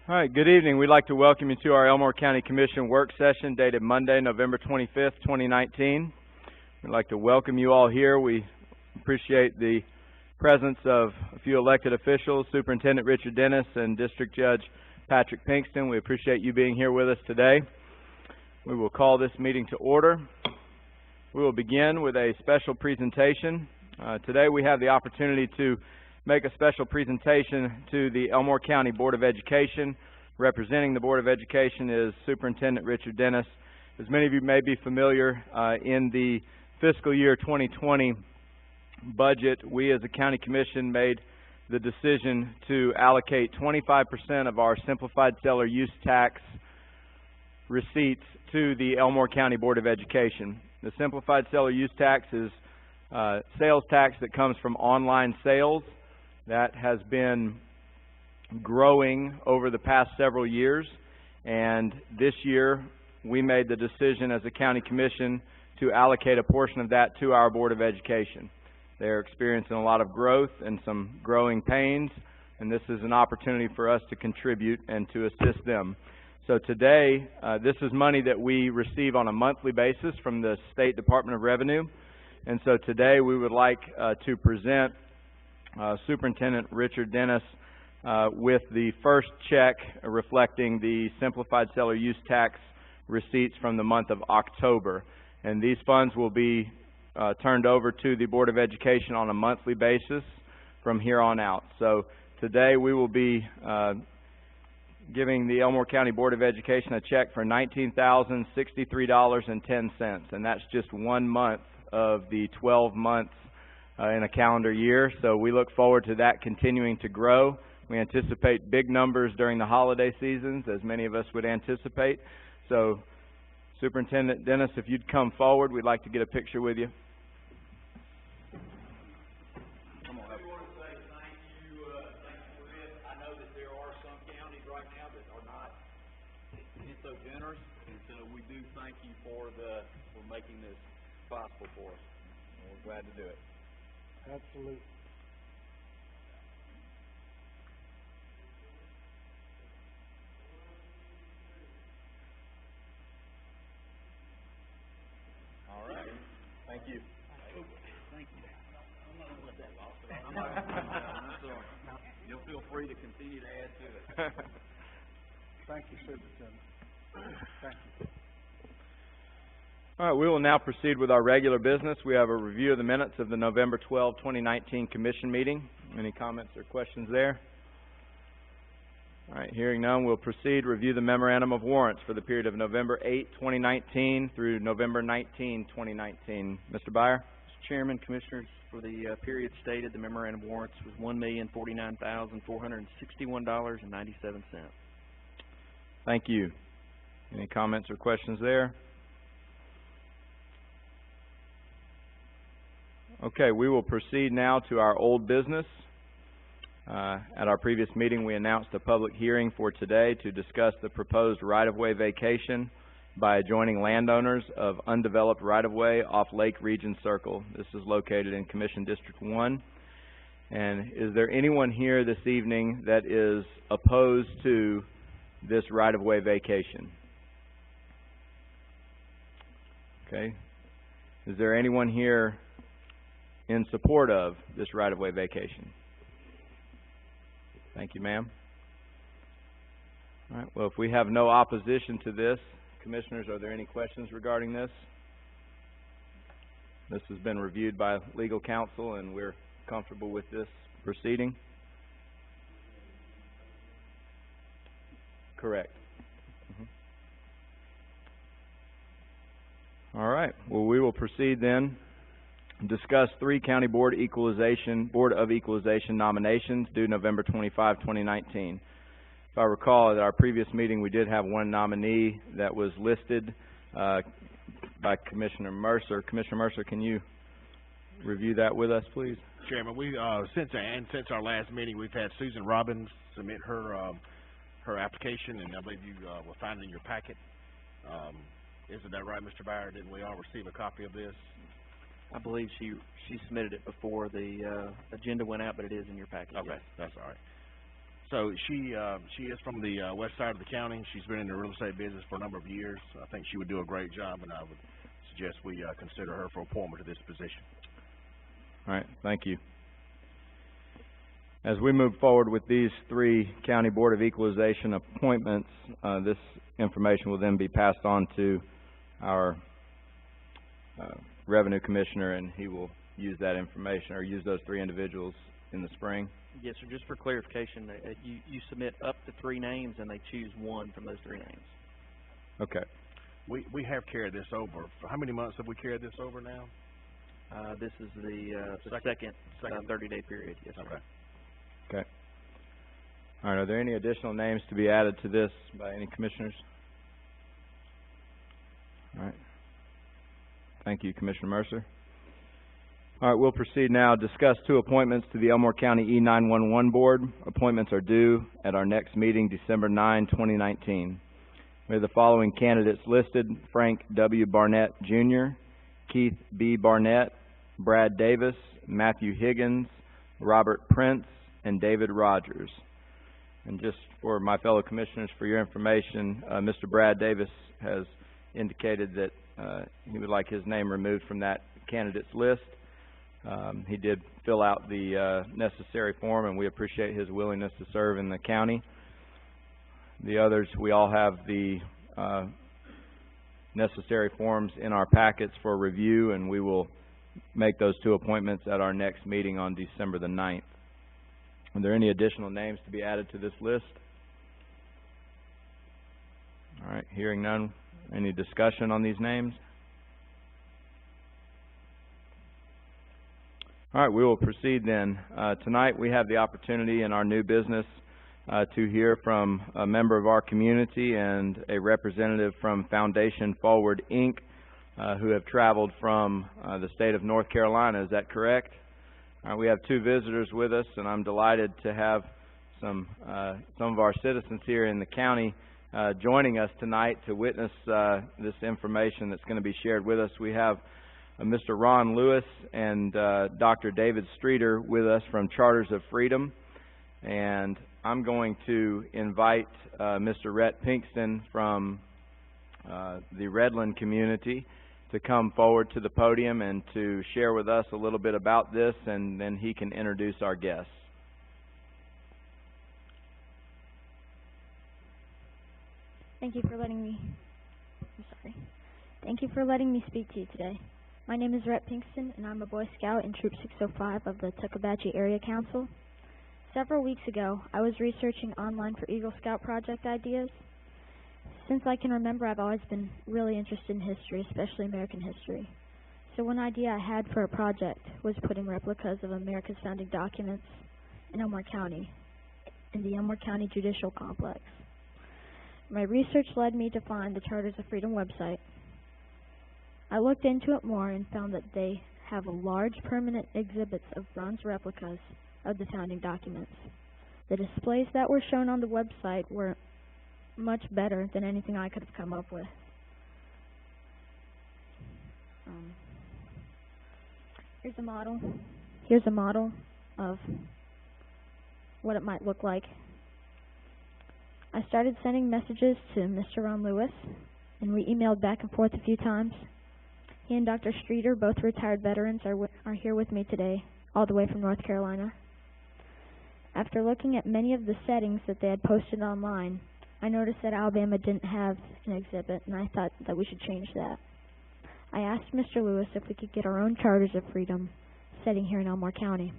All right, good evening. We'd like to welcome you to our Elmore County Commission work session dated Monday, November 25th, 2019. We'd like to welcome you all here. We appreciate the presence of a few elected officials, Superintendent Richard Dennis and District Judge Patrick Pinkston. We appreciate you being here with us today. We will call this meeting to order. We will begin with a special presentation. Today we have the opportunity to make a special presentation to the Elmore County Board of Education. Representing the Board of Education is Superintendent Richard Dennis. As many of you may be familiar, in the fiscal year 2020 budget, we as a county commission made the decision to allocate 25% of our simplified seller use tax receipts to the Elmore County Board of Education. The simplified seller use tax is sales tax that comes from online sales. That has been growing over the past several years, and this year we made the decision as a county commission to allocate a portion of that to our Board of Education. They're experiencing a lot of growth and some growing pains, and this is an opportunity for us to contribute and to assist them. So today, this is money that we receive on a monthly basis from the State Department of Revenue, and so today we would like to present Superintendent Richard Dennis with the first check reflecting the simplified seller use tax receipts from the month of October. And these funds will be turned over to the Board of Education on a monthly basis from here on out. So today we will be giving the Elmore County Board of Education a check for $19,063.10, and that's just 1 month of the 12 months in a calendar year. So we look forward to that continuing to grow. We anticipate big numbers during the holiday seasons, as many of us would anticipate. So Superintendent Dennis, if you'd come forward, we'd like to get a picture with you. I want to say thank you for this. I know that there are some counties right now that are not so generous, and so we do thank you for making this possible for us. And we're glad to do it. Absolutely. All right. Thank you. Thank you. I'm not going to let that lost. You'll feel free to continue to add to it. Thank you, Superintendent. Thank you. All right, we will now proceed with our regular business. We have a review of the minutes of the November 12, 2019 Commission meeting. Any comments or questions there? All right, hearing none, we'll proceed. Review the memorandum of warrants for the period of November 8, 2019 through November 19, 2019. Mr. Byer? Mr. Chairman, Commissioners, for the period stated, the memorandum of warrants was $1,049,461.97. Thank you. Any comments or questions there? Okay, we will proceed now to our old business. At our previous meeting, we announced a public hearing for today to discuss the proposed right-of-way vacation by adjoining landowners of undeveloped right-of-way off Lake Region Circle. This is located in Commission District 1. And is there anyone here this evening that is opposed to this right-of-way vacation? Okay. Is there anyone here in support of this right-of-way vacation? Thank you, ma'am. All right, well, if we have no opposition to this, Commissioners, are there any questions regarding this? This has been reviewed by legal counsel, and we're comfortable with this proceeding. Correct. All right, well, we will proceed then. Discuss 3 County Board of Equalization nominations due November 25, 2019. If I recall, at our previous meeting, we did have one nominee that was listed by Commissioner Mercer. Commissioner Mercer, can you review that with us, please? Chairman, we since our last meeting, we've had Susan Robbins submit her application, and I believe you will find it in your packet. Isn't that right, Mr. Byer? Didn't we all receive a copy of this? I believe she submitted it before the agenda went out, but it is in your package. Okay, yes. that's all right. So she is from the west side of the county. She's been in the real estate business for a number of years. I think she would do a great job, and I would suggest we consider her for appointment to this position. All right, thank you. As we move forward with these 3 County Board of Equalization appointments, this information will then be passed on to our Revenue Commissioner, and he will use that information, or use those 3 individuals in the spring. Yes, sir, just for clarification, you submit up to 3 names and they choose one from those 3 names. Okay. We have carried this over. For how many months have we carried this over now? This is the second 30-day period, yes, sir. Okay. Okay. All right, are there any additional names to be added to this by any commissioners? All right. Thank you, Commissioner Mercer. All right, we'll proceed now. Discuss 2 appointments to the Elmore County E911 Board. Appointments are due at our next meeting, December 9, 2019. We have the following candidates listed: Frank W. Barnett, Jr., Keith B. Barnett, Brad Davis, Matthew Higgins, Robert Prince, and David Rogers. And just for my fellow commissioners, for your information, Mr. Brad Davis has indicated that he would like his name removed from that candidates list. He did fill out the necessary form, and we appreciate his willingness to serve in the county. The others, we all have the necessary forms in our packets for review, and we will make those 2 appointments at our next meeting on December the 9th. Are there any additional names to be added to this list? All right, hearing none. Any discussion on these names? All right, we will proceed then. Tonight we have the opportunity in our new business to hear from a member of our community and a representative from Foundation Forward, Inc., who have traveled from the state of North Carolina. Is that correct? We have 2 visitors with us, and I'm delighted to have some of our citizens here in the county joining us tonight to witness this information that's going to be shared with us. We have Mr. Ron Lewis and Dr. David Streeter with us from Charters of Freedom, and I'm going to invite Mr. Rhett Pinkston from the Redland community to come forward to the podium and to share with us a little bit about this, and then he can introduce our guests. Thank you for letting me speak to you today. My name is Rhett Pinkston, and I'm a Boy Scout in Troop 605 of the Tuckabashie Area Council. Several weeks ago, I was researching online for Eagle Scout project ideas. Since I can remember, I've always been really interested in history, especially American history. So one idea I had for a project was putting replicas of America's founding documents in Elmore County, in the Elmore County Judicial Complex. My research led me to find the Charters of Freedom website. I looked into it more and found that they have large permanent exhibits of bronze replicas of the founding documents. The displays that were shown on the website were much better than anything I could have come up with. Here's a model of what it might look like. I started sending messages to Mr. Ron Lewis, and we emailed back and forth a few times. He and Dr. Streeter, both retired veterans, are here with me today, all the way from North Carolina. After looking at many of the settings that they had posted online, I noticed that Alabama didn't have an exhibit, and I thought that we should change that. I asked Mr. Lewis if we could get our own Charters of Freedom setting here in Elmore County.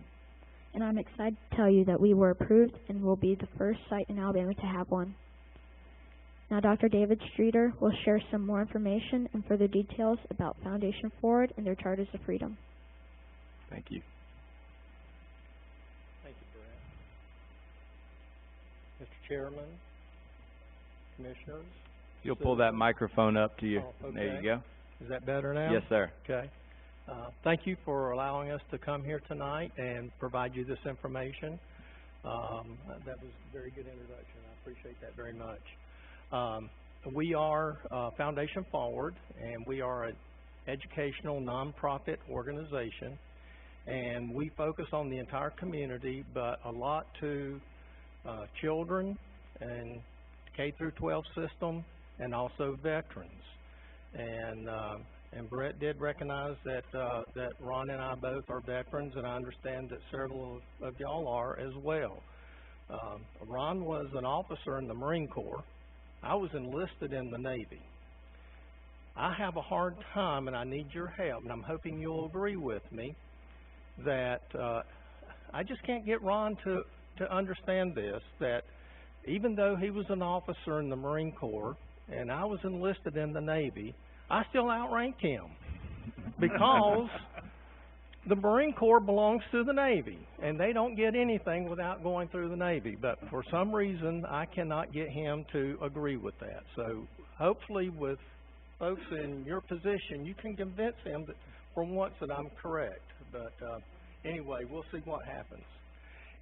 And I'm excited to tell you that we were approved and will be the first site in Alabama to have one. Now Dr. David Streeter will share some more information and further details about Foundation Forward and their Charters of Freedom. Thank you. Thank you, Brad. Mr. Chairman, Commissioners. You'll pull that microphone up to you. Oh, okay. There you go. Is that better now? Yes, sir. Okay. Thank you for allowing us to come here tonight and provide you this information. That was a very good introduction. I appreciate that very much. We are Foundation Forward, and we are an educational nonprofit organization, and we focus on the entire community, but a lot to children and K through 12 system, and also veterans. And Brett did recognize that Ron and I both are veterans, and I understand that several of y'all are as well. Ron was an officer in the Marine Corps. I was enlisted in the Navy. I have a hard time, and I need your help, and I'm hoping you'll agree with me, that I just can't get Ron to understand this, that even though he was an officer in the Marine Corps and I was enlisted in the Navy, I still outrank him because the Marine Corps belongs to the Navy, and they don't get anything without going through the Navy. But for some reason, I cannot get him to agree with that. So hopefully with folks in your position, you can convince him that for once that I'm correct. But anyway, we'll see what happens.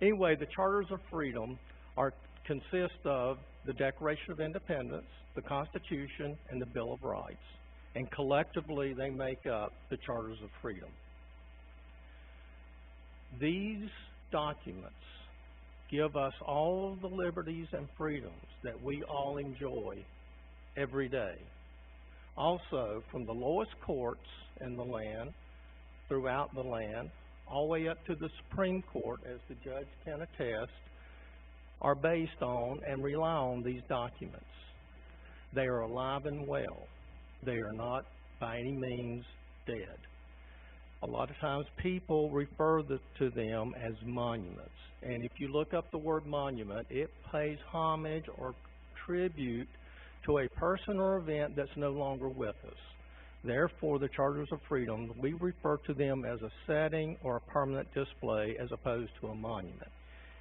Anyway, the Charters of Freedom consist of the Declaration of Independence, the Constitution, and the Bill of Rights. And collectively, they make up the Charters of Freedom. These documents give us all the liberties and freedoms that we all enjoy every day. Also, from the lowest courts in the land, throughout the land, all the way up to the Supreme Court, as the judge can attest, are based on and rely on these documents. They are alive and well. They are not by any means dead. A lot of times people refer to them as monuments. And if you look up the word monument, it pays homage or tribute to a person or event that's no longer with us. Therefore, the Charters of Freedom, we refer to them as a setting or a permanent display as opposed to a monument.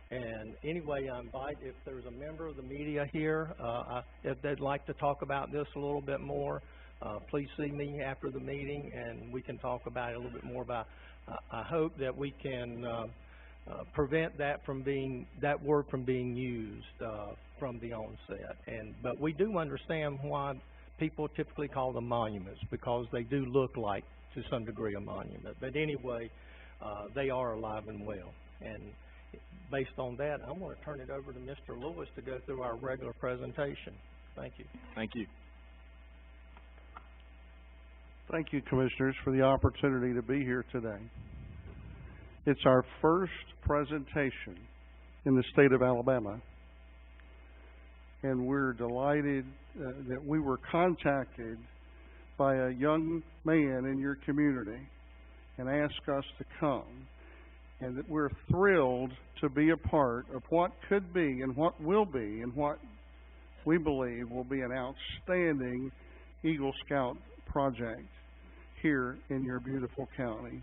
And anyway, I invite, if there's a member of the media here, if they'd like to talk about this a little bit more, please see me after the meeting and we can talk about it a little bit more. I hope that we can prevent that word from being used from the onset. But we do understand why people typically call them monuments, because they do look like, to some degree, a monument. But anyway, they are alive and well. And based on that, I'm going to turn it over to Mr. Lewis to go through our regular presentation. Thank you. Thank you. Thank you, Commissioners, for the opportunity to be here today. It's our first presentation in the state of Alabama, and we're delighted that we were contacted by a young man in your community and asked us to come, and that we're thrilled to be a part of what could be and what will be and what we believe will be an outstanding Eagle Scout project here in your beautiful county.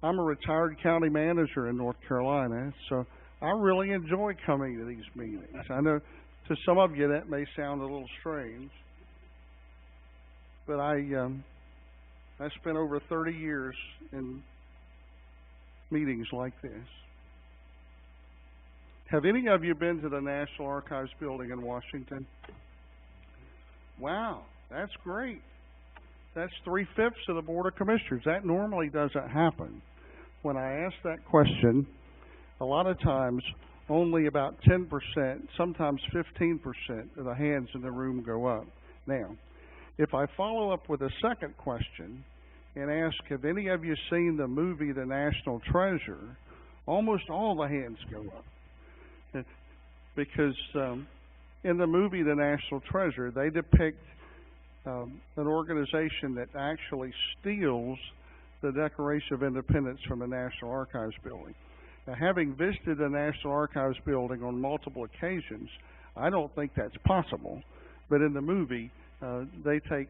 I'm a retired county manager in North Carolina, so I really enjoy coming to these meetings. I know to some of you that may sound a little strange, but I spent over 30 years in meetings like this. Have any of you been to the National Archives building in Washington? Wow, that's great. That's 3/5 of the Board of Commissioners. That normally doesn't happen. When I ask that question, a lot of times only about 10%, sometimes 15% of the hands in the room go up. Now, if I follow up with a second question and ask, have any of you seen the movie The National Treasure, almost all the hands go up. Because in the movie The National Treasure, they depict an organization that actually steals the Declaration of Independence from the National Archives building. Now, having visited the National Archives building on multiple occasions, I don't think that's possible. But in the movie, they take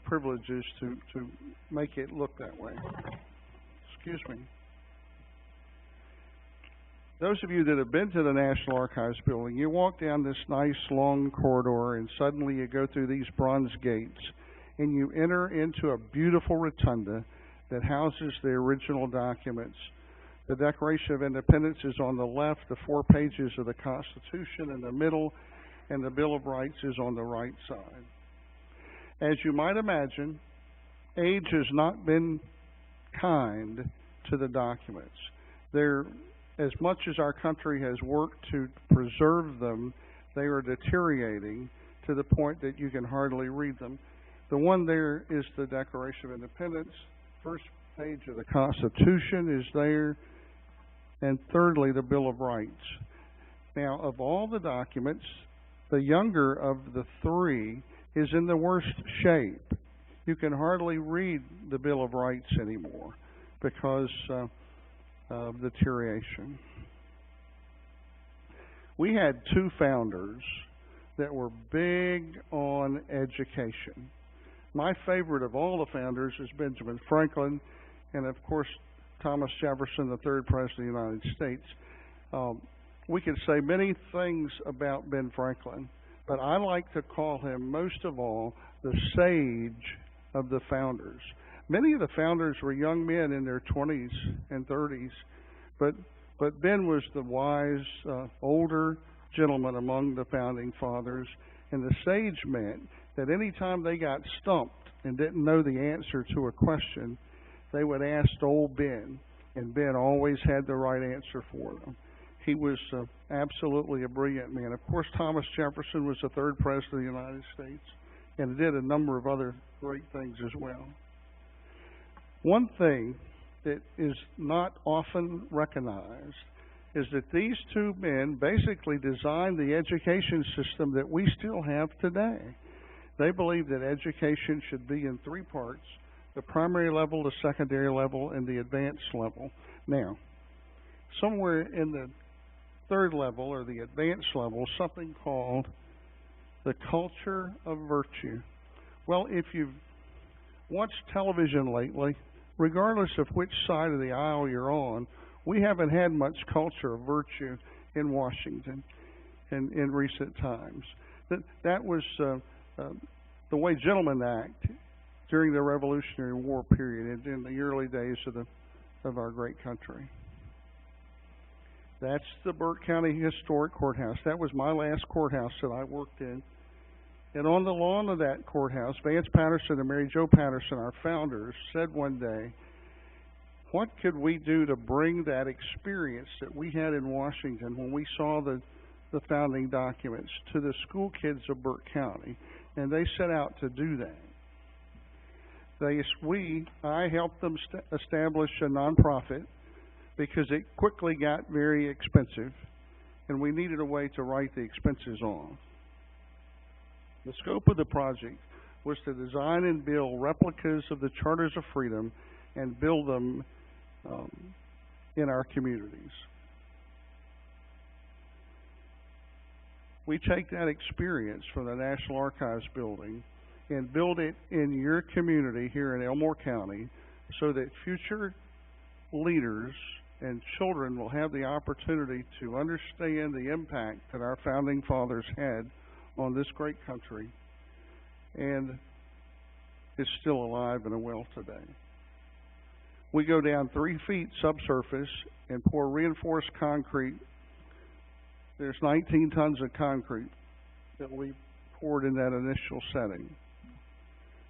privileges to make it look that way. Excuse me. Those of you that have been to the National Archives building, you walk down this nice long corridor and suddenly you go through these bronze gates and you enter into a beautiful rotunda that houses the original documents. The Declaration of Independence is on the left, the 4 pages of the Constitution in the middle, and the Bill of Rights is on the right side. As you might imagine, age has not been kind to the documents. They're as much as our country has worked to preserve them, they are deteriorating to the point that you can hardly read them. The one there is the Declaration of Independence. First page of the Constitution is there. And thirdly, the Bill of Rights. Now, of all the documents, the younger of the three is in the worst shape. You can hardly read the Bill of Rights anymore because of deterioration. We had two founders that were big on education. My favorite of all the founders is Benjamin Franklin, and of course Thomas Jefferson, the third President of the United States. We could say many things about Ben Franklin, but I like to call him most of all the sage of the founders. Many of the founders were young men in their 20s and 30s, but Ben was the wise, older gentleman among the founding fathers, and the sage meant that any time they got stumped and didn't know the answer to a question, they would ask old Ben, and Ben always had the right answer for them. He was absolutely a brilliant man. Of course, Thomas Jefferson was the third President of the United States and did a number of other great things as well. One thing that is not often recognized is that these two men basically designed the education system that we still have today. They believed that education should be in three parts: the primary level, the secondary level, and the advanced level. Now, somewhere in the third level or the advanced level, something called the culture of virtue. Well, if you've watched television lately, regardless of which side of the aisle you're on, we haven't had much culture of virtue in Washington in recent times. That was the way gentlemen act during the Revolutionary War period and in the early days of our great country. That's the Burt County Historic Courthouse. That was my last courthouse that I worked in. And on the lawn of that courthouse, Vance Patterson and Mary Jo Patterson, our founders, said one day, what could we do to bring that experience that we had in Washington when we saw the founding documents to the school kids of Burt County? And they set out to do that. I helped them establish a nonprofit because it quickly got very expensive, and we needed a way to write the expenses on. The scope of the project was to design and build replicas of the Charters of Freedom and build them in our communities. We take that experience from the National Archives building and build it in your community here in Elmore County so that future leaders and children will have the opportunity to understand the impact that our founding fathers had on this great country and is still alive and well today. We go down 3 feet subsurface and pour reinforced concrete. There's 19 tons of concrete that we poured in that initial setting.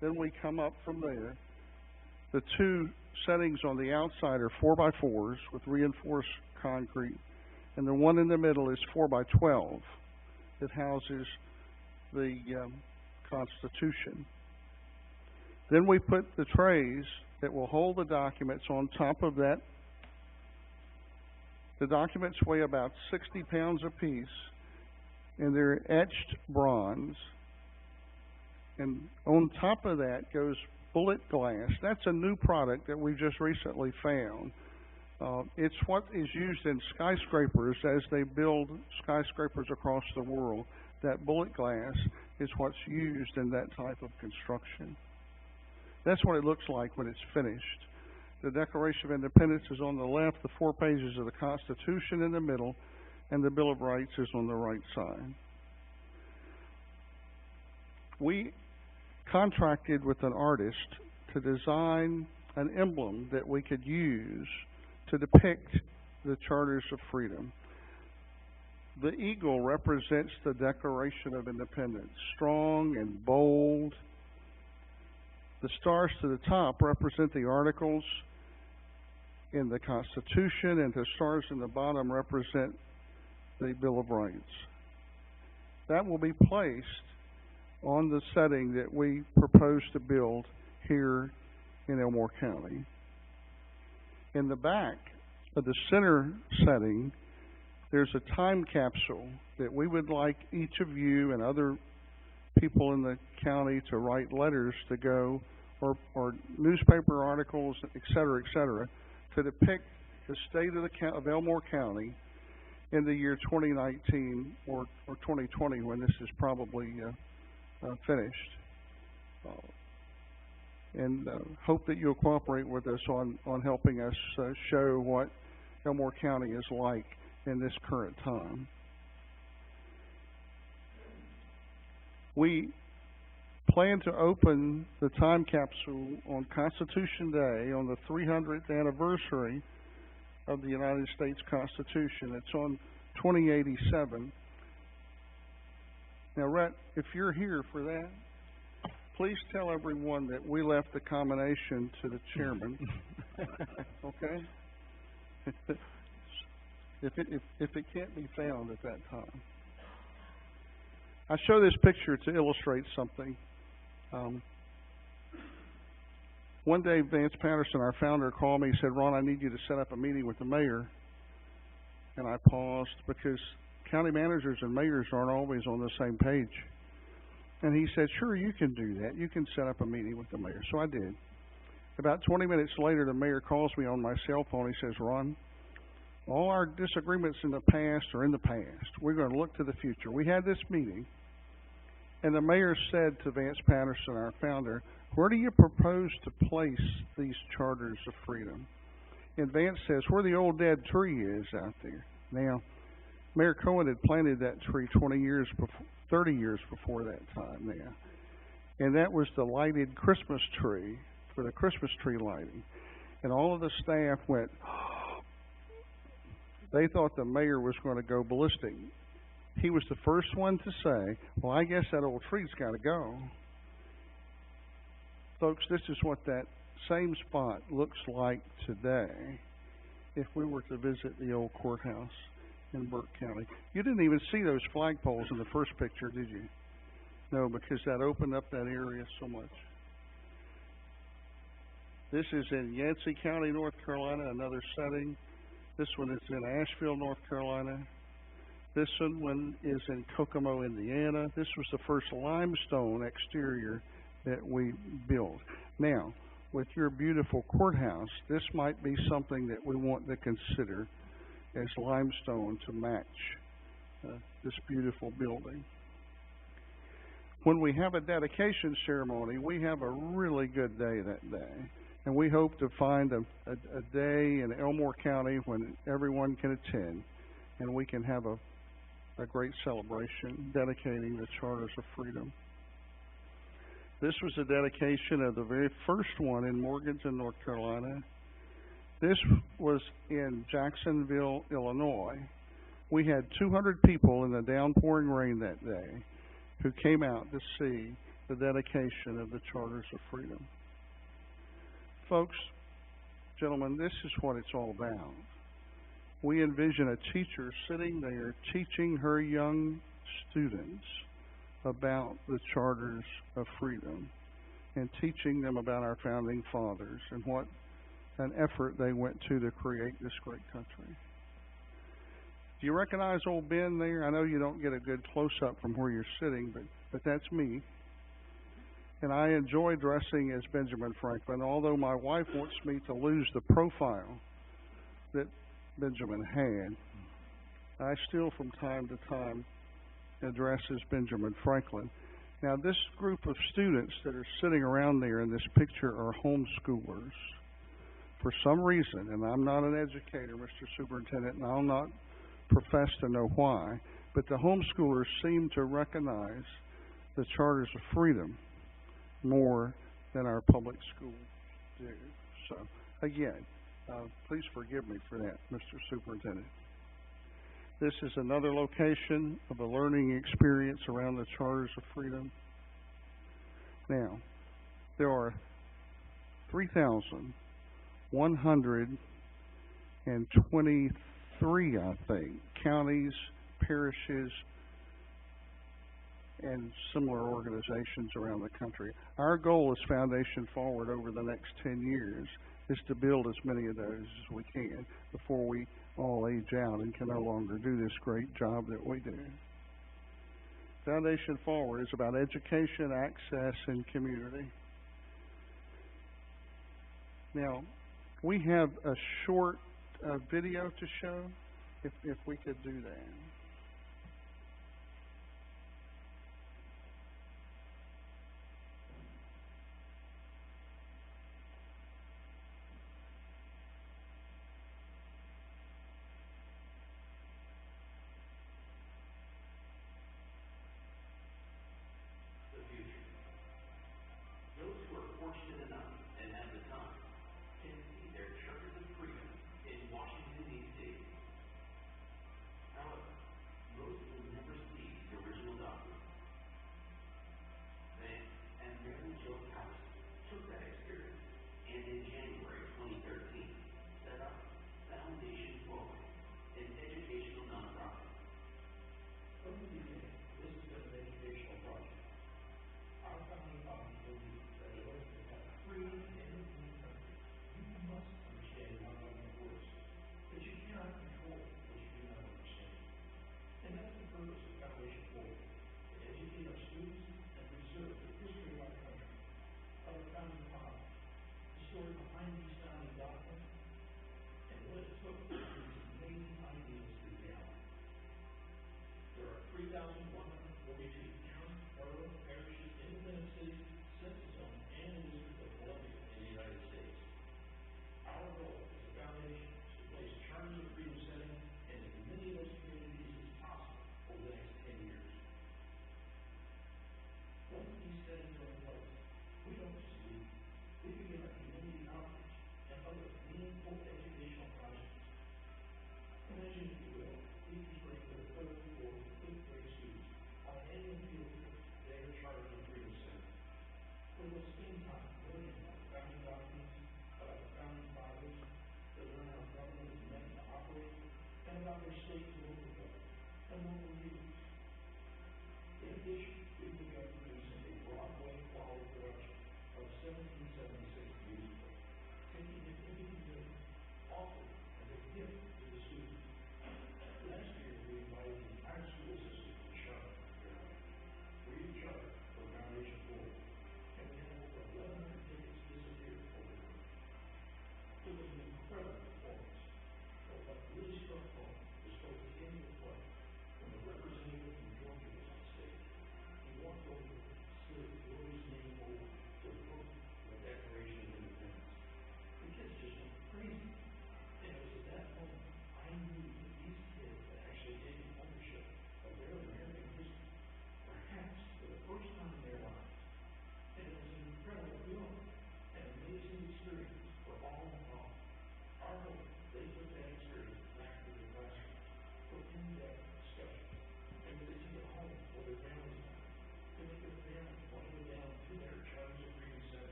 Then we come up from there. The 2 settings on the outside are 4x4s with reinforced concrete, and the one in the middle is 4x12 that houses the Constitution. Then we put the trays that will hold the documents on top of that. The documents weigh about 60 pounds apiece, and they're etched bronze. And on top of that goes bullet glass. That's a new product that we just recently found. It's what is used in skyscrapers as they build skyscrapers across the world. That bullet glass is what's used in that type of construction. That's what it looks like when it's finished. The Declaration of Independence is on the left, the 4 pages of the Constitution in the middle, and the Bill of Rights is on the right side. We contracted with an artist to design an emblem that we could use to depict the Charters of Freedom. The eagle represents the Declaration of Independence, strong and bold. The stars to the top represent the Articles, in the Constitution, and the stars in the bottom represent the Bill of Rights. That will be placed on the setting that we propose to build here in Elmore County. In the back of the center setting, there's a time capsule that we would like each of you and other people in the county to write letters to go, or newspaper articles, et cetera, to depict the state of Elmore County in the year 2019 or 2020, when this is probably finished. And hope that you'll cooperate with us on helping us show what Elmore County is like in this current time. We plan to open the time capsule on Constitution Day, on the 300th anniversary of the United States Constitution. It's on 2087. Now, Rhett, if you're here for that, please tell everyone that we left the combination to the chairman. Okay? If it can't be found at that time. I show this picture to illustrate something. One day, Vance Patterson, our founder, called me and said, "Ron, I need you to set up a meeting with the mayor." And I paused, because county managers and mayors aren't always on the same page. And he said, "Sure, you can do that. You can set up a meeting with the mayor." So I did. About 20 minutes later, the mayor calls me on my cell phone. He says, "Ron, all our disagreements in the past are in the past. We're going to look to the future. We had this meeting, and the mayor said to Vance Patterson, our founder, 'Where do you propose to place these charters of freedom?' And Vance says, 'Where the old dead tree is out there.'" Now, Mayor Cohen had planted that tree 30 years before that time now. And that was the lighted Christmas tree for the Christmas tree lighting. And all of the staff went, they thought the mayor was going to go ballistic. He was the first one to say, "Well, I guess that old tree's got to go." Folks, this is what that same spot looks like today if we were to visit the old courthouse in Burke County. You didn't even see those flagpoles in the first picture, did you? No, because that opened up that area so much. This is in Yancey County, North Carolina, another setting. This one is in Asheville, North Carolina. This one is in Kokomo, Indiana. This was the first limestone exterior that we built. Now, with your beautiful courthouse, this might be something that we want to consider as limestone to match this beautiful building. When we have a dedication ceremony, we have a really good day that day. And we hope to find a day in Elmore County when everyone can attend, and we can have a great celebration dedicating the Charters of Freedom. This was a dedication of the very first one in Morganton, North Carolina. This was in Jacksonville, Illinois. We had 200 people in the downpouring rain that day who came out to see the dedication of the Charters of Freedom. Folks, gentlemen, this is what it's all about. We envision a teacher sitting there teaching her young students about the Charters of Freedom and teaching them about our founding fathers and what an effort they went to create this great country. Do you recognize old Ben there? I know you don't get a good close-up from where you're sitting, but that's me. And I enjoy dressing as Benjamin Franklin, although my wife wants me to lose the profile that Benjamin had. I still, from time to time, address as Benjamin Franklin. Now, this group of students that are sitting around there in this picture are homeschoolers. For some reason, and I'm not an educator, Mr. Superintendent, and I'll not profess to know why, but the homeschoolers seem to recognize the Charters of Freedom more than our public schools do. So, again, please forgive me for that, Mr. Superintendent. This is another location of a learning experience around the Charters of Freedom. Now, there are 3,100 and 23, I think, counties, parishes, and similar organizations around the country. Our goal as Foundation Forward over the next 10 years is to build as many of those as we can before we all age out and can no longer do this great job that we do. Foundation Forward is about education, access, and community. Now, we have a short video to show, if we could do that.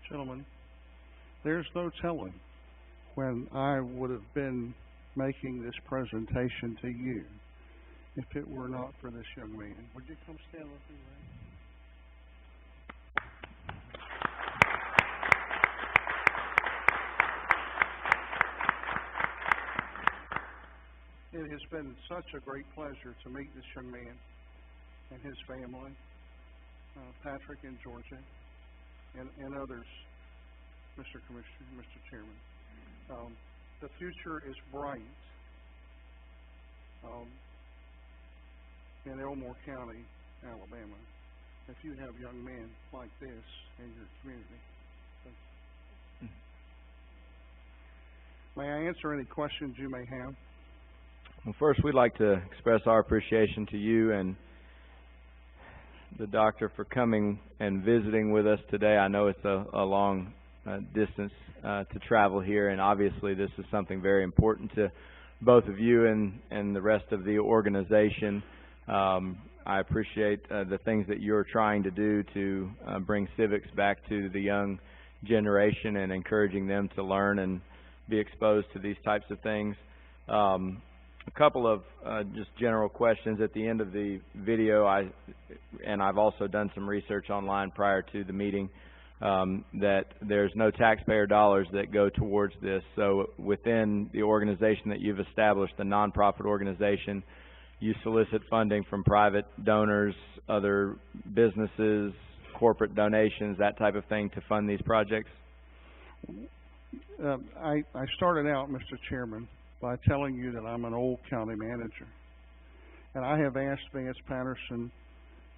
Gentlemen, there's no telling when I would have been making this presentation to you if it were not for this young man. Would you come stand with me, Ray? It has been such a great pleasure to meet this young man and his family, Patrick and Georgia, and others, Mr. Commissioner, Mr. Chairman. The future is bright in Elmore County, Alabama, if you have young men like this in your community. May I answer any questions you may have? Well, first, we'd like to express our appreciation to you and the doctor for coming and visiting with us today. I know it's a long distance to travel here, and obviously this is something very important to both of you and the rest of the organization. I appreciate the things that you're trying to do to bring civics back to the young generation and encouraging them to learn and be exposed to these types of things. A couple of just general questions at the end of the video. I've also done some research online prior to the meeting, that there's no taxpayer dollars that go towards this. So within the organization that you've established, the nonprofit organization, you solicit funding from private donors, other businesses, corporate donations, that type of thing to fund these projects? I started out, Mr. Chairman, by telling you that I'm an old county manager. And I have asked Vance Patterson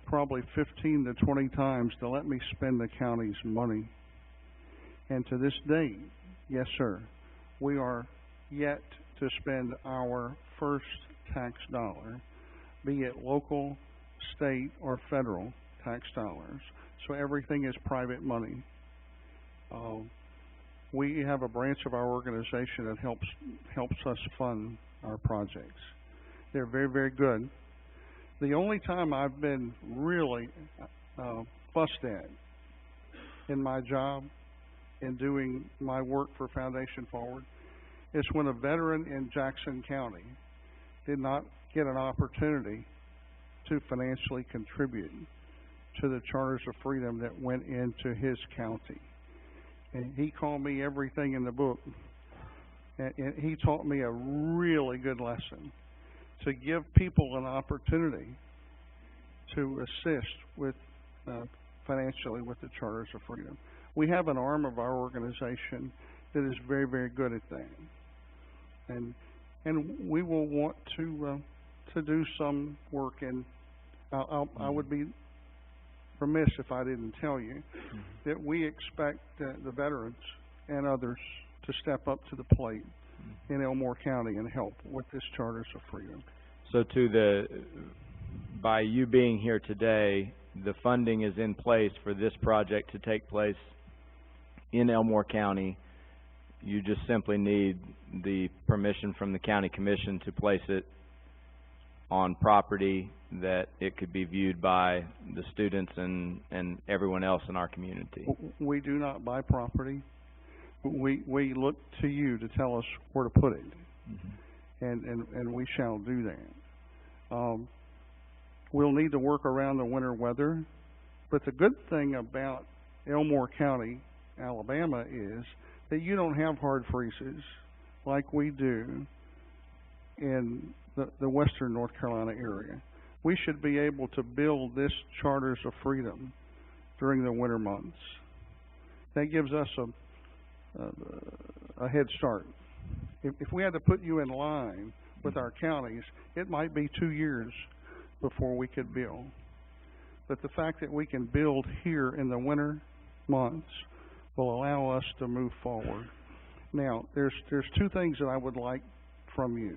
probably 15 to 20 times to let me spend the county's money. And to this day, yes sir, we are yet to spend our first tax dollar, be it local, state, or federal tax dollars. So everything is private money. We have a branch of our organization that helps us fund our projects. They're very, very good. The only time I've been really fussed at in my job, in doing my work for Foundation Forward, is when a veteran in Jackson County did not get an opportunity to financially contribute to the Charters of Freedom that went into his county. And he called me everything in the book. And he taught me a really good lesson to give people an opportunity to assist with financially with the Charters of Freedom. We have an arm of our organization that is very, very good at that. And we will want to do some work, and I would be remiss if I didn't tell you that we expect the veterans and others to step up to the plate in Elmore County and help with this Charters of Freedom. So by you being here today, the funding is in place for this project to take place in Elmore County. You just simply need the permission from the county commission to place it on property that it could be viewed by the students and everyone else in our community. We do not buy property. We look to you to tell us where to put it, and we shall do that. We'll need to work around the winter weather, but the good thing about Elmore County, Alabama, is that you don't have hard freezes like we do in the western North Carolina area. We should be able to build this Charters of Freedom during the winter months. That gives us a head start. If we had to put you in line with our counties, it might be 2 years before we could build. But the fact that we can build here in the winter months will allow us to move forward. Now, there's two things that I would like from you.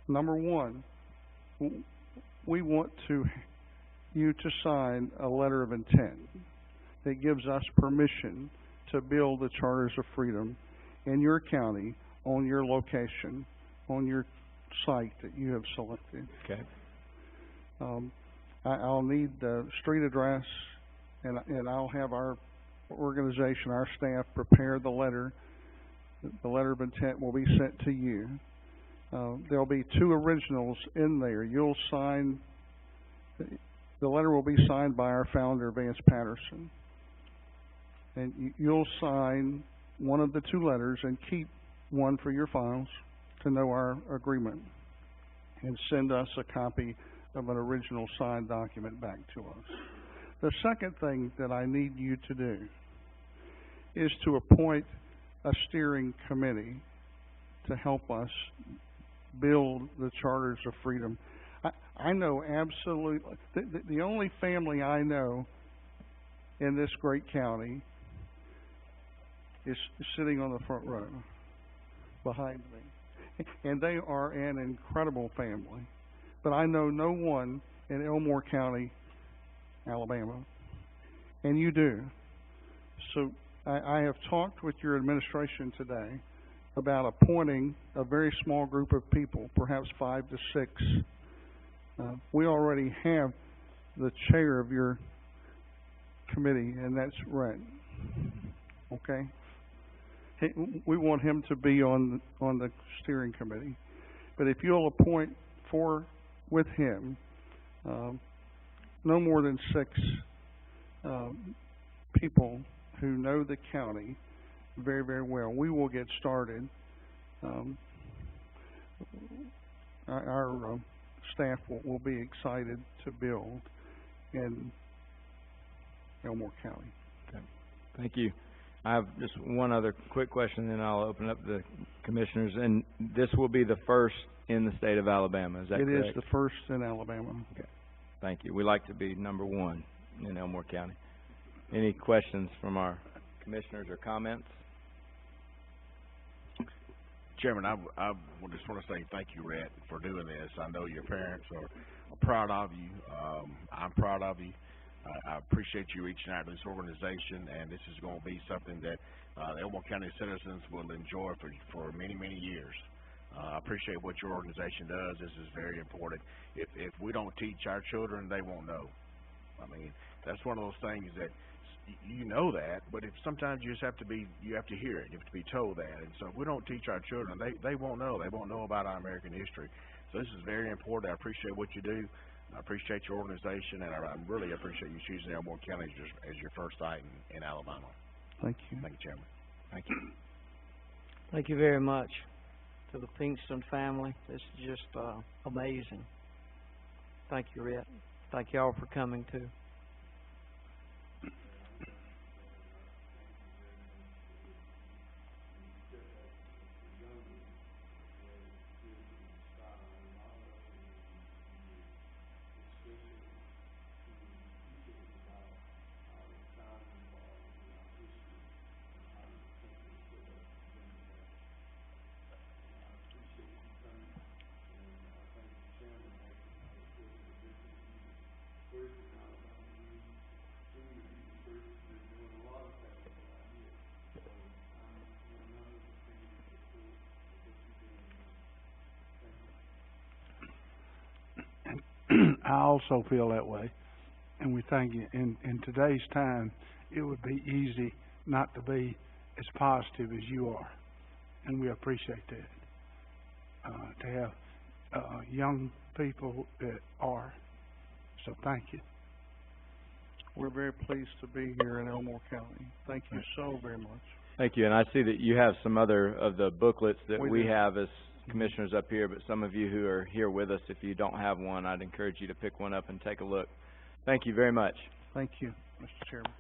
Number one, we want you to sign a letter of intent that gives us permission to build the Charters of Freedom in your county, on your location, on your site that you have selected. Okay. I'll need the street address, and I'll have our organization, our staff, prepare the letter. The letter of intent will be sent to you. There'll be 2 originals in there. You'll sign, the letter will be signed by our founder, Vance Patterson. And you'll sign one of the 2 letters and keep one for your files to know our agreement, and send us a copy of an original signed document back to us. The second thing that I need you to do is to appoint a steering committee to help us build the Charters of Freedom. I know absolutely, the only family I know in this great county is sitting on the front row behind me. And they are an incredible family. But I know no one in Elmore County, Alabama. And you do. So I have talked with your administration today about appointing a very small group of people, perhaps 5 to 6. We already have the chair of your committee, and that's Rhett. Okay? We want him to be on the steering committee. But if you'll appoint 4 with him, no more than 6 people who know the county very, very well, we will get started. Our staff will be excited to build in Elmore County. Okay. Thank you. I have just one other quick question, then I'll open up the commissioners. And this will be the first in the state of Alabama, is that correct? It is the first in Alabama. Okay. Thank you. We like to be number 1 in Elmore County. Any questions from our commissioners or comments? Chairman, I just want to say thank you, Rhett, for doing this. I know your parents are proud of you. I'm proud of you. I appreciate you reaching out to this organization, and this is going to be something that the Elmore County citizens will enjoy for many, many years. I appreciate what your organization does. This is very important. If we don't teach our children, they won't know. I mean, that's one of those things that you know that, but if sometimes you just have to hear it. You have to be told that. And so if we don't teach our children, they won't know. They won't know about our American history. So this is very important. I appreciate what you do. I appreciate your organization, and I really appreciate you choosing Elmore County as your first site in Alabama. Thank you. Thank you, Chairman. Thank you. Thank you very much to the Pinkston family. This is just amazing. Thank you, Rhett. Thank you all for coming too. I also feel that way, and we thank you. In today's time, it would be easy not to be as positive as you are, and we appreciate that. To have young people that are. So thank you. We're very pleased to be here in Elmore County. Thank you so very much. Thank you. And I see that you have some other of the booklets that we do. have as commissioners up here, but some of you who are here with us, if you don't have one, I'd encourage you to pick one up and take a look. Thank you very much. Thank you, Mr. Chairman.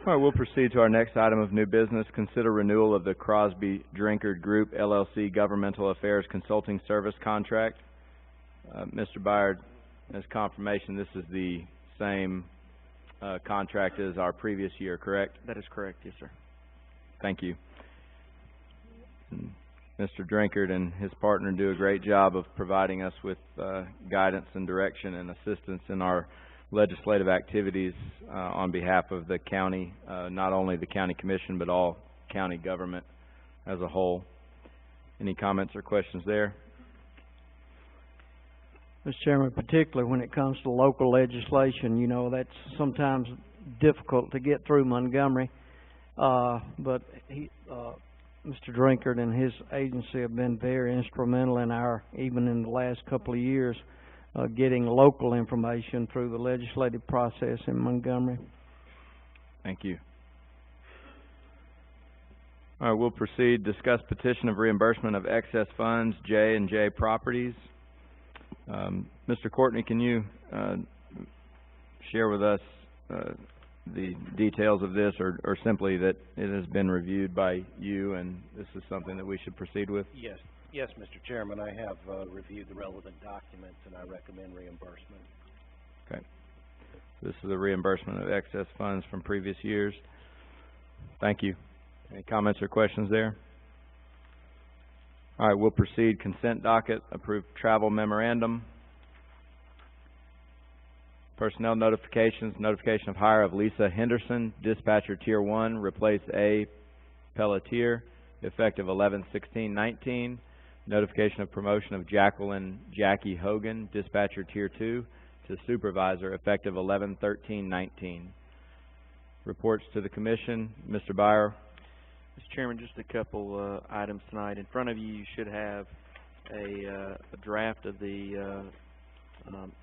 All right, we'll proceed to our next item of new business. Consider renewal of the Crosby Drinkard Group, LLC Governmental Affairs Consulting Service Contract. Mr. Byard, as confirmation, this is the same contract as our previous year, correct? That is correct, yes, sir. Thank you. Mr. Drinkard and his partner do a great job of providing us with guidance and direction and assistance in our legislative activities on behalf of the county, not only the county commission, but all county government as a whole. Any comments or questions there? Mr. Chairman, particularly when it comes to local legislation, you know, that's sometimes difficult to get through Montgomery. But Mr. Drinkard and his agency have been very instrumental in even in the last couple of years, getting local information through the legislative process in Montgomery. Thank you. All right, we'll proceed. Discuss petition of reimbursement of excess funds, J&J Properties. Mr. Courtney, can you share with us the details of this, or simply that it has been reviewed by you and this is something that we should proceed with? Yes, Mr. Chairman, I have reviewed the relevant documents and I recommend reimbursement. Okay. This is a reimbursement of excess funds from previous years. Thank you. Any comments or questions there? All right, we'll proceed. Consent docket, approved travel memorandum. Personnel notifications, notification of hire of Lisa Henderson, dispatcher tier 1, replace A. Pelletier, effective 11/16/19. Notification of promotion of Jackie Hogan, dispatcher tier 2, to supervisor, effective 11/13/19. Reports to the commission. Mr. Byer. Mr. Chairman, just a couple items tonight. In front of you, you should have a draft of the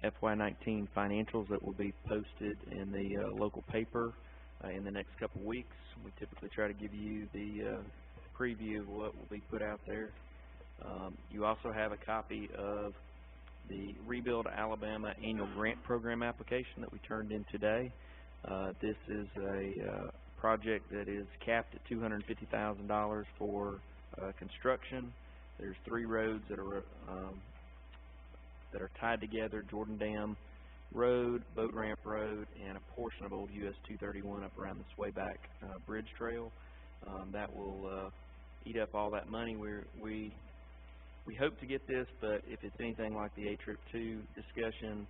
FY19 financials that will be posted in the local paper in the next couple weeks. We typically try to give you the preview of what will be put out there. You also have a copy of the Rebuild Alabama Annual Grant Program application that we turned in today. This is a project that is capped at $250,000 for construction. There's 3 roads that are tied together: Jordan Dam Road, Boat Ramp Road, and a portion of old US 231 up around the Swayback Bridge Trail. That will eat up all that money. We hope to get this, but if it's anything like the A-Trip 2 discussion,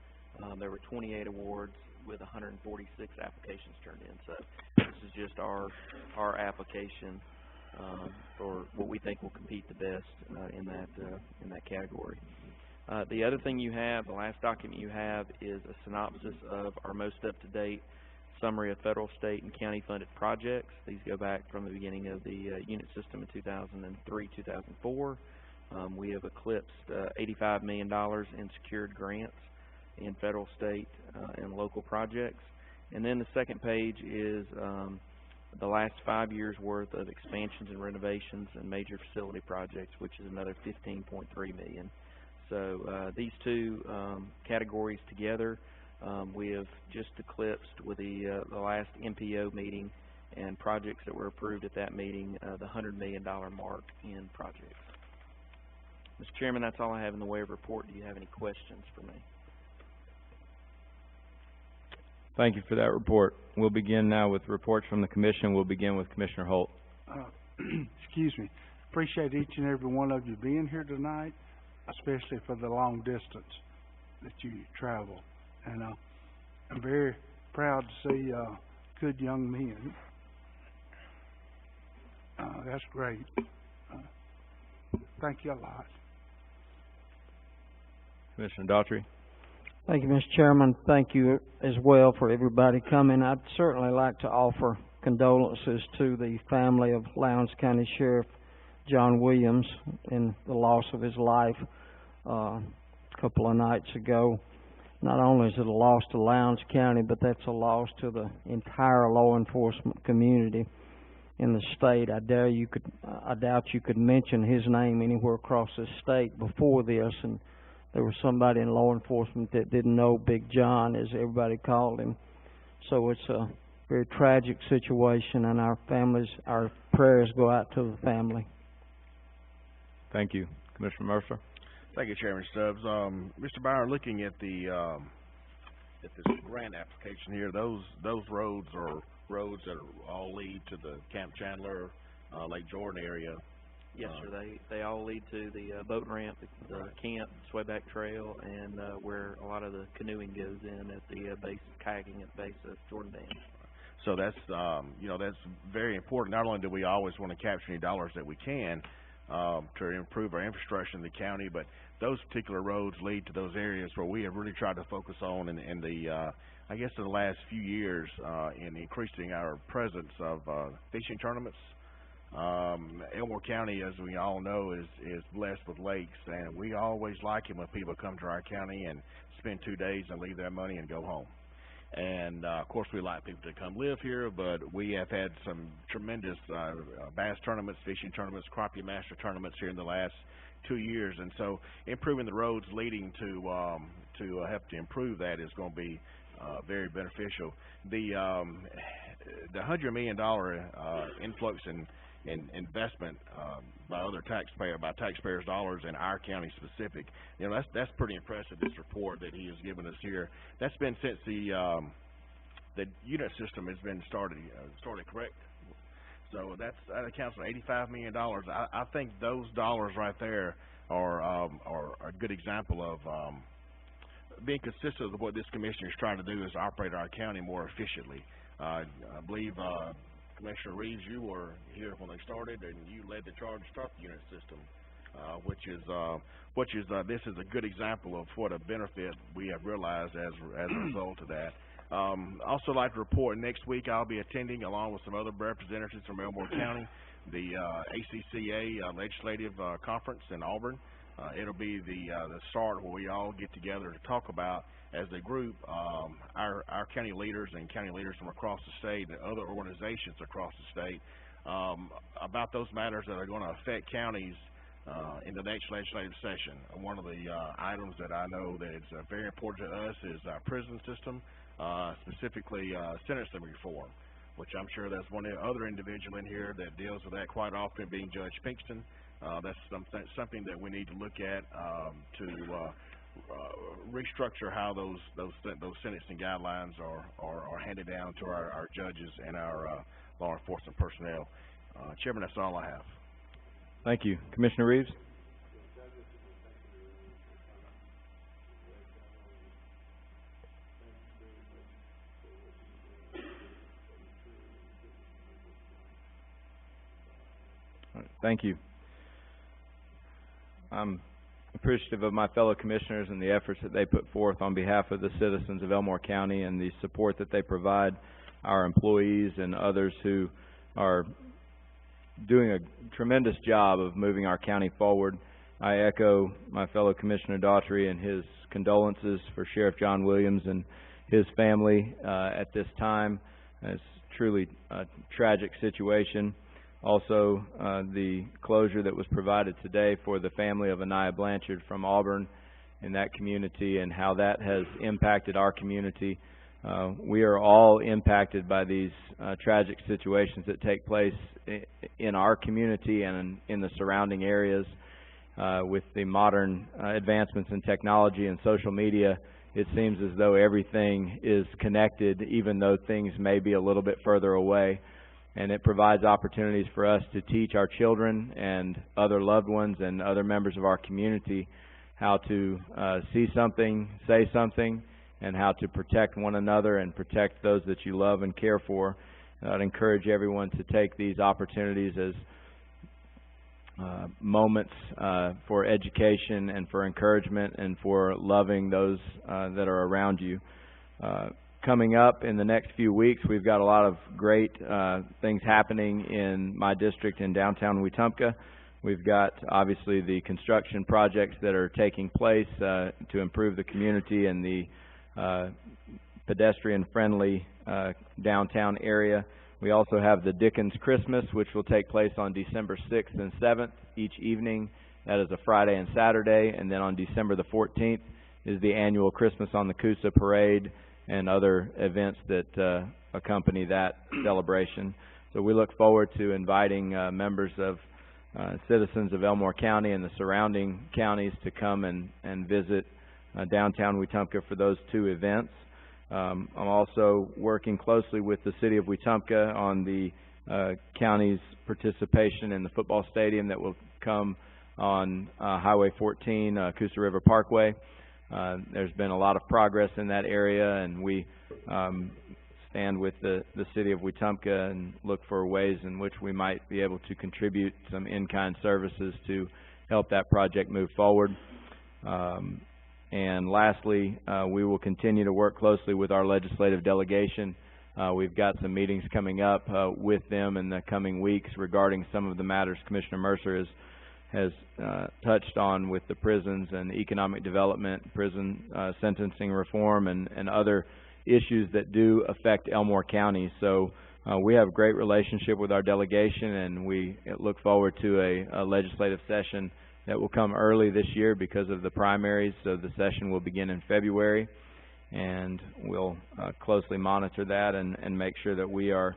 there were 28 awards with 146 applications turned in. So this is just our application for what we think will compete the best in that category. The other thing you have, the last document you have, is a synopsis of our most up-to-date summary of federal, state, and county funded projects. These go back from the beginning of the unit system in 2003-2004. We have eclipsed $85 million in secured grants in federal, state, and local projects. And then the second page is the last 5 years worth of expansions and renovations and major facility projects, which is another $15.3 million. So these two categories together, we have just eclipsed with the last MPO meeting and projects that were approved at that meeting, the $100 million mark in projects. Mr. Chairman, that's all I have in the way of report. Do you have any questions for me? Thank you for that report. We'll begin now with reports from the commission. We'll begin with Commissioner Holt. Excuse me. Appreciate each and every one of you being here tonight, especially for the long distance that you travel. And I'm very proud to see good young men. That's great. Thank you a lot. Commissioner Daughtry. Thank you, Mr. Chairman. Thank you as well for everybody coming. I'd certainly like to offer condolences to the family of Lowndes County Sheriff John Williams in the loss of his life a couple of nights ago. Not only is it a loss to Lowndes County, but that's a loss to the entire law enforcement community in the state. I doubt you could mention his name anywhere across the state before this, and there was somebody in law enforcement that didn't know Big John, as everybody called him. So it's a very tragic situation, and our prayers go out to the family. Thank you. Commissioner Mercer. Thank you, Chairman Stubbs. Mr. Byer, looking at at this grant application here, those roads are roads that all lead to the Camp Chandler, Lake Jordan area. Yes, sir. They all lead to the boat ramp, the camp, Swayback Trail, and where a lot of the canoeing goes in at the base, kayaking at the base of Jordan Dam. So that's that's very important. Not only do we always want to capture any dollars that we can, to improve our infrastructure in the county, but those particular roads lead to those areas where we have really tried to focus on in the I guess in the last few years, in increasing our presence of fishing tournaments. Elmore County, as we all know, is blessed with lakes, and we always like it when people come to our county and spend 2 days and leave their money and go home. And of course, we like people to come live here, but we have had some tremendous bass tournaments, fishing tournaments, crappie master tournaments here in the last 2 years, and so improving the roads leading to help to improve that is going to be very beneficial. The $100 million influx in investment by taxpayers' dollars in our county specific, you know, that's pretty impressive. This report that he has given us here, that's been since the unit system has been started correct. So that accounts for $85 million. I think those dollars right there are a good example of being consistent with what this commissioner is trying to do, is operate our county more efficiently. I believe Commissioner Reeves, you were here when they started, and you led the charge to start the unit system, this is a good example of what a benefit we have realized as a result of that. Also like to report next week I'll be attending, along with some other representatives from Elmore County, the ACCA legislative conference in Auburn. It'll be the start where we all get together to talk about, as a group, our county leaders and county leaders from across the state and other organizations across the state, about those matters that are going to affect counties in the next legislative session. One of the items that I know that is very important to us is our prison system, specifically sentencing reform, which I'm sure there's one other individual in here that deals with that quite often, being Judge Pinkston. That's something that we need to look at to restructure how those sentencing guidelines are handed down to our judges and our law enforcement personnel. Chairman, that's all I have. Thank you. Commissioner Reeves? All right, thank you. I'm appreciative of my fellow commissioners and the efforts that they put forth on behalf of the citizens of Elmore County, and the support that they provide our employees and others who are doing a tremendous job of moving our county forward. I echo my fellow Commissioner Daughtry and his condolences for Sheriff John Williams and his family at this time. It's truly a tragic situation. Also, the closure that was provided today for the family of Anaya Blanchard from Auburn in that community, and how that has impacted our community. We are all impacted by these tragic situations that take place in our community and in the surrounding areas. With the modern advancements in technology and social media, it seems as though everything is connected, even though things may be a little bit further away. And it provides opportunities for us to teach our children and other loved ones and other members of our community how to see something, say something, and how to protect one another and protect those that you love and care for. I'd encourage everyone to take these opportunities as moments for education and for encouragement and for loving those that are around you. Coming up in the next few weeks, we've got a lot of great things happening in my district in downtown Wetumpka. We've got, obviously, the construction projects that are taking place to improve the community and the pedestrian-friendly downtown area. We also have the Dickens Christmas, which will take place on December 6th and 7th each evening. That is a Friday and Saturday. And then on December the 14th is the annual Christmas on the Coosa Parade and other events that accompany that celebration. So we look forward to inviting members of citizens of Elmore County and the surrounding counties to come and visit downtown Wetumpka for those two events. I'm also working closely with the City of Wetumpka on the county's participation in the football stadium that will come on Highway 14, Coosa River Parkway. There's been a lot of progress in that area, and we stand with the city of Wetumpka and look for ways in which we might be able to contribute some in-kind services to help that project move forward. And lastly, we will continue to work closely with our legislative delegation. We've got some meetings coming up with them in the coming weeks regarding some of the matters Commissioner Mercer has touched on with the prisons and economic development, prison sentencing reform, and other issues that do affect Elmore County. So we have a great relationship with our delegation, and we look forward to a legislative session that will come early this year because of the primaries. So the session will begin in February, and we'll closely monitor that and make sure that we are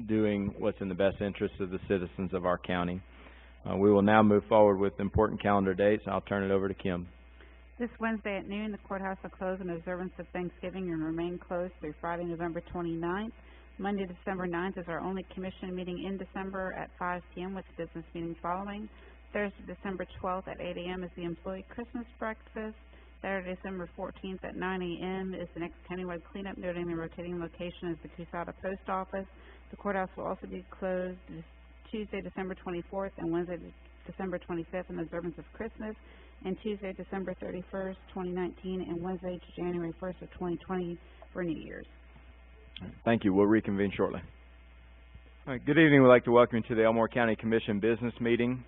doing what's in the best interest of the citizens of our county. We will now move forward with important calendar dates. I'll turn it over to Kim. This Wednesday at noon, the courthouse will close in observance of Thanksgiving and remain closed through Friday, November 29th. Monday, December 9th is our only commission meeting in December at 5 p.m. with business meetings following. Thursday, December 12th at 8 a.m. is the employee Christmas breakfast. Saturday, December 14th at 9 a.m. is the next countywide cleanup, noting the rotating location is the Cusada Post Office. The courthouse will also be closed Tuesday, December 24th and Wednesday, December 25th in observance of Christmas, and Tuesday, December 31st, 2019, and Wednesday, January 1st of 2020 for New Year's. Thank you. We'll reconvene shortly. All right, good evening. We'd like to welcome you to the Elmore County Commission business meeting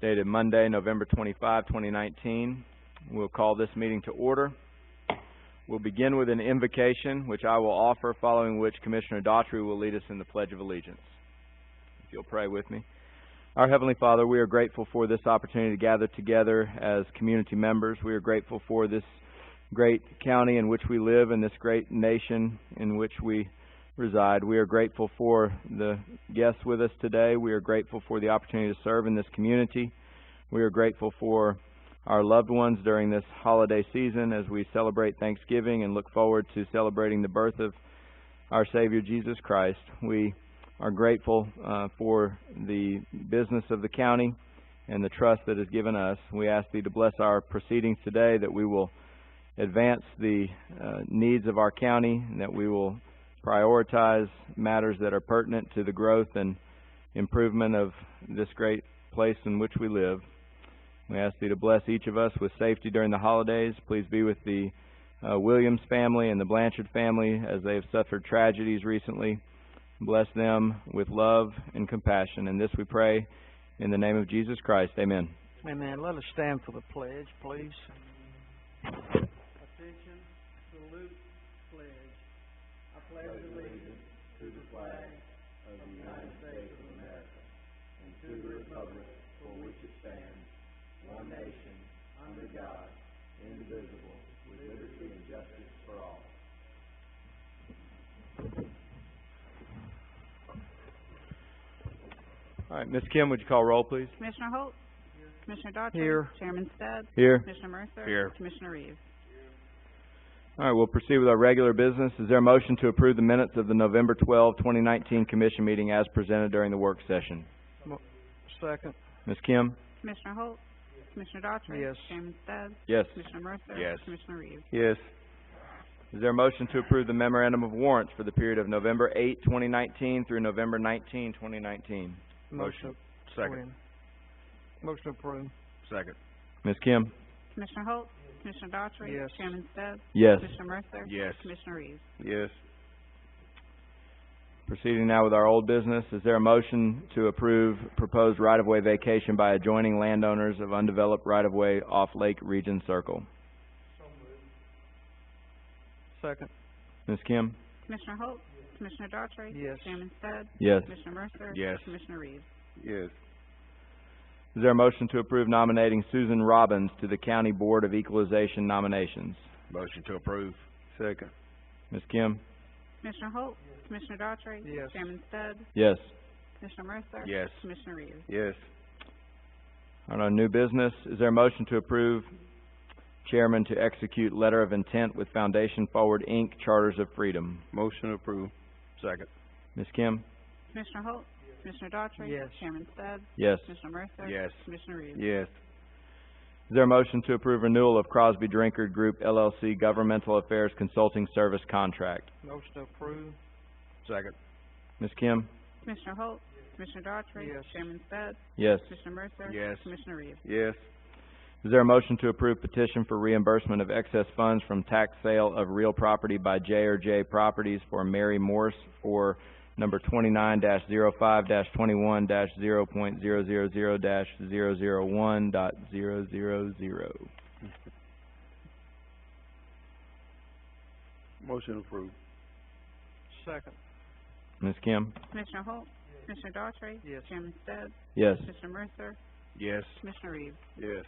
dated Monday, November 25, 2019. We'll call this meeting to order. We'll begin with an invocation, which I will offer, following which Commissioner Daughtry will lead us in the Pledge of Allegiance. If you'll pray with me. Our Heavenly Father, we are grateful for this opportunity to gather together as community members. We are grateful for this great county in which we live and this great nation in which we reside. We are grateful for the guests with us today. We are grateful for the opportunity to serve in this community. We are grateful for our loved ones during this holiday season as we celebrate Thanksgiving and look forward to celebrating the birth of our Savior Jesus Christ. We are grateful for the business of the county and the trust that is given us. We ask Thee to bless our proceedings today, that we will advance the needs of our county, and that we will prioritize matters that are pertinent to the growth and improvement of this great place in which we live. We ask Thee to bless each of us with safety during the holidays. Please be with the Williams family and the Blanchard family as they have suffered tragedies recently. Bless them with love and compassion. And this we pray in the name of Jesus Christ. Amen. Amen. Let us stand for the pledge, please. Attention, salute, pledge. I pledge allegiance to the flag of the United States of America and to the republic for which it stands, one nation, under God, indivisible, with liberty and justice for all. All right, Ms. Kim, would you call roll, please? Commissioner Holt? Here. Commissioner Daughtry? Here. Chairman Stubbs? Here. Commissioner Mercer? Here. Commissioner Reeves? All right, we'll proceed with our regular business. Is there a motion to approve the minutes of the November 12, 2019 commission meeting as presented during the work session? Second. Ms. Kim? Commissioner Holt? Commissioner Daughtry? Yes. Chairman Stubbs? Yes. Commissioner Mercer? Yes. Commissioner Reeves? Yes. Is there a motion to approve the memorandum of warrants for the period of November 8, 2019 through November 19, 2019? Motion. Second. Motion approved. Second. Ms. Kim? Commissioner Holt? Commissioner Daughtry? Yes. Chairman Stubbs? Yes. Commissioner Mercer? Yes. Commissioner Reeves? Yes. Proceeding now with our old business, is there a motion to approve proposed right-of-way vacation by adjoining landowners of undeveloped right-of-way off Lake Region Circle? Second. Ms. Kim? Commissioner Holt? Commissioner Daughtry? Yes. Chairman Stubbs? Yes. Commissioner Mercer? Yes. Commissioner Reeves? Yes. Is there a motion to approve nominating Susan Robbins to the County Board of Equalization nominations? Motion to approve. Second. Ms. Kim? Commissioner Holt? Commissioner Daughtry? Yes. Chairman Stubbs? Yes. Commissioner Mercer? Yes. Commissioner Reeves? Yes. On our new business, is there a motion to approve Chairman to execute letter of intent with Foundation Forward, Inc., Charters of Freedom? Motion approved. Second. Ms. Kim? Commissioner Holt? Commissioner Daughtry? Yes. Chairman Stubbs? Yes. Commissioner Mercer? Yes. Commissioner Reeves? Yes. Is there a motion to approve renewal of Crosby Drinkard Group LLC Governmental Affairs Consulting Service Contract? Motion to approve. Second. Ms. Kim? Commissioner Holt, Commissioner Daughtry. Yes. Chairman Speds, Yes. Commissioner Mercer. Yes. Commissioner Reeves. Yes. Is there a motion to approve petition for reimbursement of excess funds from tax sale of real property by J&J Properties for Mary Morse for number 29-05-21-0.000-001.000? Motion approved. Second. Ms. Kim? Commissioner Holt, Commissioner Daughtry. Yes. Chairman Speds, Yes. Commissioner Mercer, Yes. Commissioner Reeves. Yes.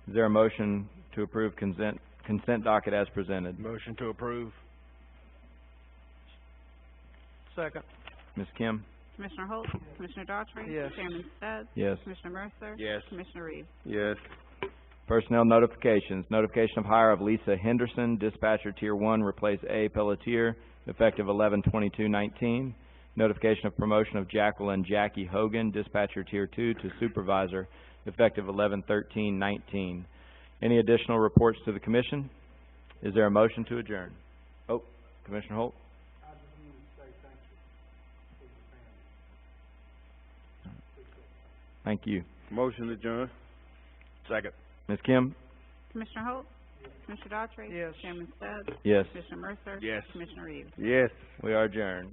Is there a motion to approve consent docket as presented? Motion to approve. Second. Ms. Kim? Commissioner Holt, Commissioner Daughtry. Yes. Chairman Speds, Yes. Commissioner Mercer. Yes. Commissioner Reeves. Yes. Personnel notifications. Notification of hire of Lisa Henderson, dispatcher tier 1, replace A. Pelletier, effective 11/22/19. Notification of promotion of Jacqueline Jackie Hogan, dispatcher tier 2, to supervisor, effective 11/13/19. Any additional reports to the commission? Is there a motion to adjourn? Oh, Commissioner Holt? Thank you. Motion adjourned. Second. Ms. Kim? Commissioner Holt, Commissioner Daughtry. Yes. Chairman Speds, Yes. Commissioner Mercer. Yes. Commissioner Reeves. Yes. We are adjourned.